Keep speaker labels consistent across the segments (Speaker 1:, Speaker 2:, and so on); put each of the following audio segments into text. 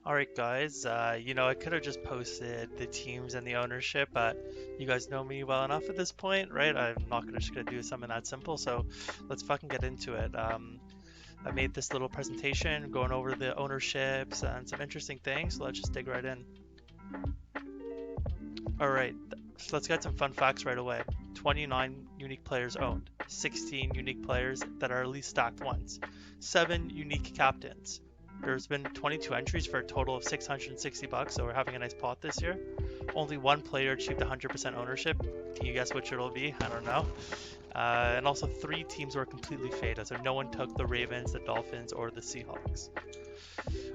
Speaker 1: All right, guys. I could have just posted the teams and the ownership, but you guys know me well enough at this point, right? I'm not gonna do something that simple, so let's fucking get into it. I made this little presentation going over the ownerships and some interesting things, so let's just dig right in. All right, so let's get some fun facts right away. 29 unique players owned, 16 unique players that are at least stacked once, 7 unique captains. There's been 22 entries for a total of 660 bucks, so we're having a nice pot this year. Only one player achieved 100% ownership. Can you guess which it'll be? I don't know. And also 3 teams were completely faded, so no one took the Ravens, the Dolphins, or the Seahawks.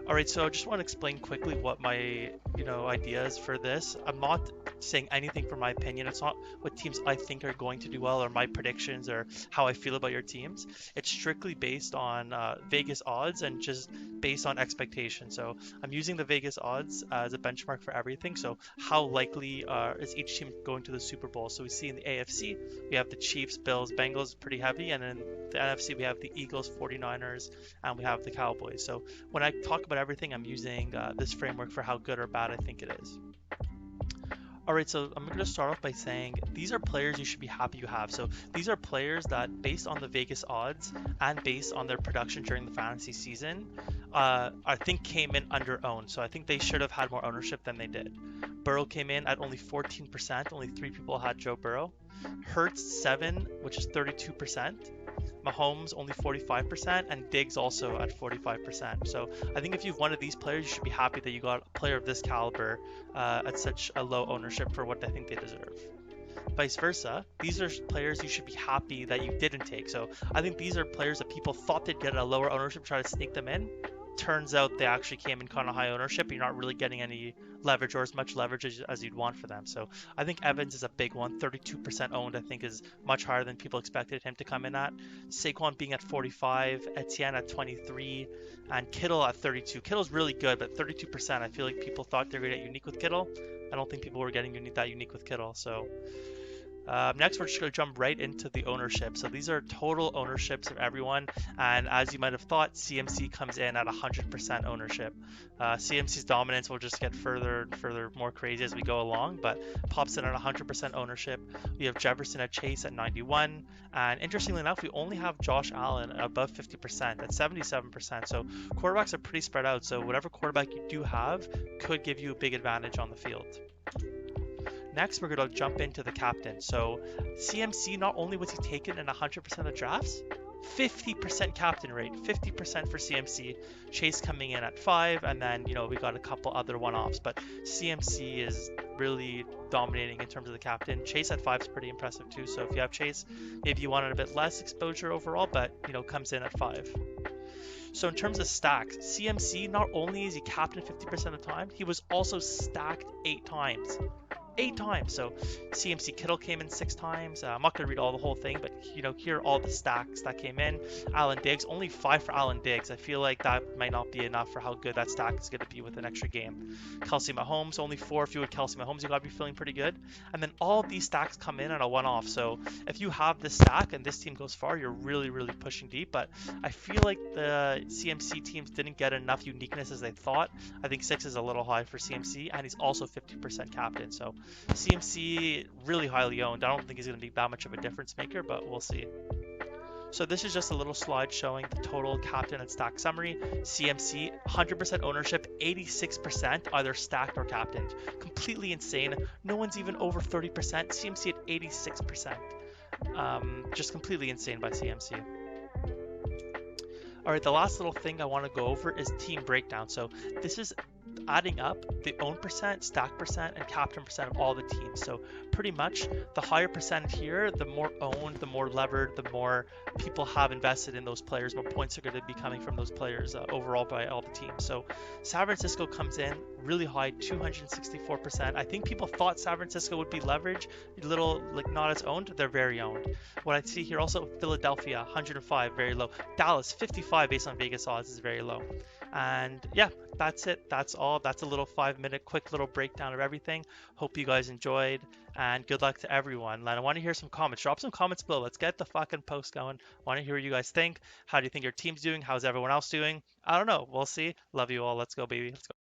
Speaker 1: All right, so I just want to explain quickly what my, ideas for this. I'm not saying anything from my opinion. It's not what teams I think are going to do well or my predictions or how I feel about your teams. It's strictly based on Vegas odds and just based on expectation. So I'm using the Vegas odds as a benchmark for everything. So how likely is each team going to the Super Bowl? So we see in the AFC, we have the Chiefs, Bills, Bengals, pretty heavy. And in the NFC, we have the Eagles, 49ers, and we have the Cowboys. So when I talk about everything, I'm using this framework for how good or bad I think it is. All right, so I'm going to start off by saying these are players you should be happy you have. So these are players that, based on the Vegas odds and based on their production during the fantasy season, I think came in under owned. So I think they should have had more ownership than they did. Burrow came in at only 14%. Only 3 people had Joe Burrow. Hurts 7, which is 32%. Mahomes only 45%, and Diggs also at 45%. So I think if you've one of these players, you should be happy that you got a player of this caliber at such a low ownership for what I think they deserve. Vice versa, these are players you should be happy that you didn't take. So I think these are players that people thought they'd get a lower ownership, try to sneak them in. Turns out they actually came in kind of high ownership. You're not really getting any leverage or as much leverage as you'd want for them. So I think Evans is a big one. 32% owned, I think, is much higher than people expected him to come in at. Saquon being at 45, Etienne at 23, and Kittle at 32. Kittle's really good, but 32%, I feel like people thought they were going to get unique with Kittle. I don't think people were getting that unique with Kittle. So next, we're just going to jump right into the ownership. So these are total ownerships of everyone. And as you might have thought, CMC comes in at 100% ownership. CMC's dominance will just get further and further more crazy as we go along, but pops in at 100% ownership. We have Jefferson at Chase at 91. And interestingly enough, we only have Josh Allen above 50% at 77%. So quarterbacks are pretty spread out. So whatever quarterback you do have could give you a big advantage on the field. Next, we're going to jump into the captain. So CMC, not only was he taken in 100% of drafts, 50% captain rate, 50% for CMC. Chase coming in at 5, and then, we got a couple other one-offs, but CMC is really dominating in terms of the captain. Chase at 5 is pretty impressive too, so if you have Chase, maybe you wanted a bit less exposure overall, but, comes in at 5. So in terms of stacks, CMC, not only is he captain 50% of the time, he was also stacked 8 times. 8 times. So CMC Kittle came in 6 times. I'm not going to read all the whole thing, but here are all the stacks that came in. Alan Diggs, only 5 for Alan Diggs. I feel like that might not be enough for how good that stack is going to be with an extra game. Kelsey Mahomes, only 4. If you would Kelsey Mahomes, you got to be feeling pretty good. And then all of these stacks come in on a one-off. So if you have this stack and this team goes far, you're really, really pushing deep. But I feel like the CMC teams didn't get enough uniqueness as they thought. I think 6 is a little high for CMC, and he's also 50% captain. So CMC really highly owned. I don't think he's going to be that much of a difference maker, but we'll see. So this is just a little slide showing the total captain and stack summary. CMC, 100% ownership, 86% either stacked or captained. Completely insane. No one's even over 30%. CMC at 86%. Just completely insane by CMC. All right, the last little thing I want to go over is team breakdown. So this is adding up the own percent, stack percent, and captain percent of all the teams. So pretty much the higher percent here, the more owned, the more levered, the more people have invested in those players, more points are going to be coming from those players overall by all the teams. So San Francisco comes in really high, 264%. I think people thought San Francisco would be leveraged, a little like not as owned. They're very owned. What I see here also, Philadelphia, 105, very low. Dallas, 55 based on Vegas odds is very low. And yeah, that's it. That's all. That's a little 5-minute quick little breakdown of everything. Hope you guys enjoyed, and good luck to everyone. And I want to hear some comments. Drop some comments below. Let's get the fucking post going. Want to hear what you guys think. How do you think your team's doing? How's everyone else doing? I don't know. We'll see. Love you all. Let's go, baby. Let's go.